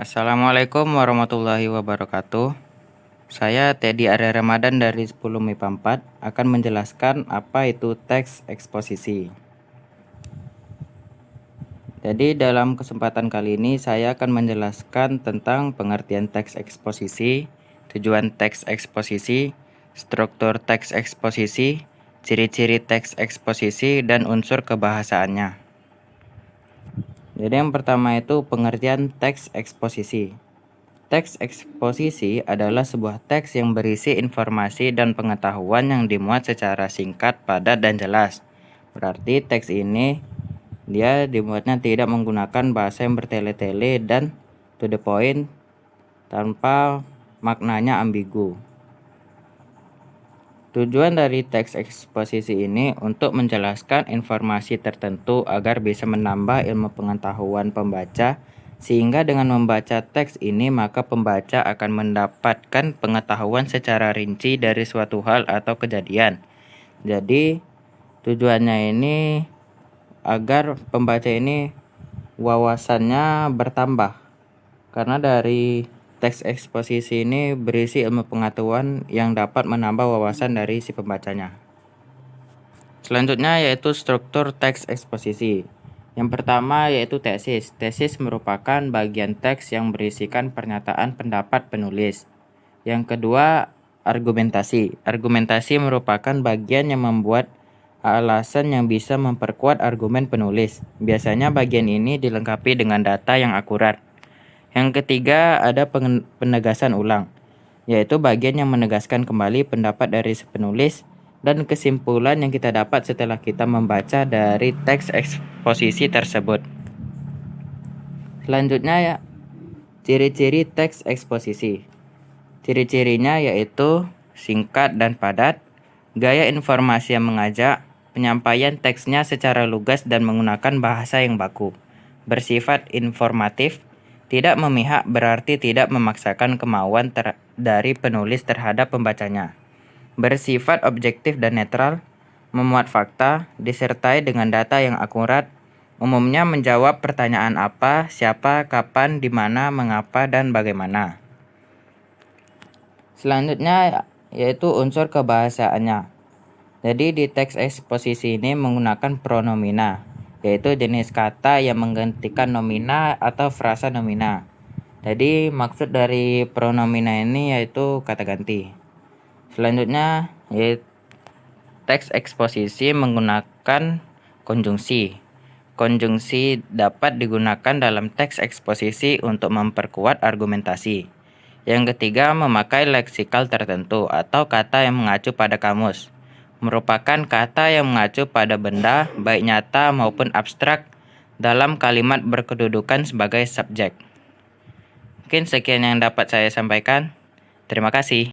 Assalamualaikum warahmatullahi wabarakatuh. Saya Teddy Arya Ramadan dari 10 MIPA 4 akan menjelaskan apa itu teks eksposisi. Jadi dalam kesempatan kali ini saya akan menjelaskan tentang pengertian teks eksposisi, tujuan teks eksposisi, struktur teks eksposisi, ciri-ciri teks eksposisi, dan unsur kebahasaannya. Jadi yang pertama itu pengertian teks eksposisi. Teks eksposisi adalah sebuah teks yang berisi informasi dan pengetahuan yang dimuat secara singkat, padat, dan jelas. Berarti teks ini dia dimuatnya tidak menggunakan bahasa yang bertele-tele dan to the point tanpa maknanya ambigu. Tujuan dari teks eksposisi ini untuk menjelaskan informasi tertentu agar bisa menambah ilmu pengetahuan pembaca, sehingga dengan membaca teks ini maka pembaca akan mendapatkan pengetahuan secara rinci dari suatu hal atau kejadian. Jadi tujuannya ini agar pembaca ini wawasannya bertambah, karena dari teks eksposisi ini berisi ilmu pengetahuan yang dapat menambah wawasan dari si pembacanya. Selanjutnya yaitu struktur teks eksposisi. Yang pertama yaitu tesis. Tesis merupakan bagian teks yang berisikan pernyataan pendapat penulis. Yang kedua, argumentasi. Argumentasi merupakan bagian yang membuat alasan yang bisa memperkuat argumen penulis. Biasanya bagian ini dilengkapi dengan data yang akurat. Yang ketiga ada penegasan ulang, yaitu bagian yang menegaskan kembali pendapat dari si penulis dan kesimpulan yang kita dapat setelah kita membaca dari teks eksposisi tersebut. Selanjutnya ya, ciri-ciri teks eksposisi. Ciri-cirinya yaitu singkat dan padat, gaya informasi yang mengajak, penyampaian teksnya secara lugas dan menggunakan bahasa yang baku, bersifat informatif, tidak memihak berarti tidak memaksakan kemauan dari penulis terhadap pembacanya, bersifat objektif dan netral, memuat fakta, disertai dengan data yang akurat, umumnya menjawab pertanyaan apa, siapa, kapan, di mana, mengapa, dan bagaimana. Selanjutnya yaitu unsur kebahasaannya. Jadi di teks eksposisi ini menggunakan pronomina, yaitu jenis kata yang menggantikan nomina atau frasa nomina. Jadi maksud dari pronomina ini yaitu kata ganti. Selanjutnya yaitu teks eksposisi menggunakan konjungsi. Konjungsi dapat digunakan dalam teks eksposisi untuk memperkuat argumentasi. Yang ketiga, memakai leksikal tertentu atau kata yang mengacu pada kamus. Merupakan kata yang mengacu pada benda, baik nyata maupun abstrak, dalam kalimat berkedudukan sebagai subjek. Mungkin sekian yang dapat saya sampaikan. Terima kasih.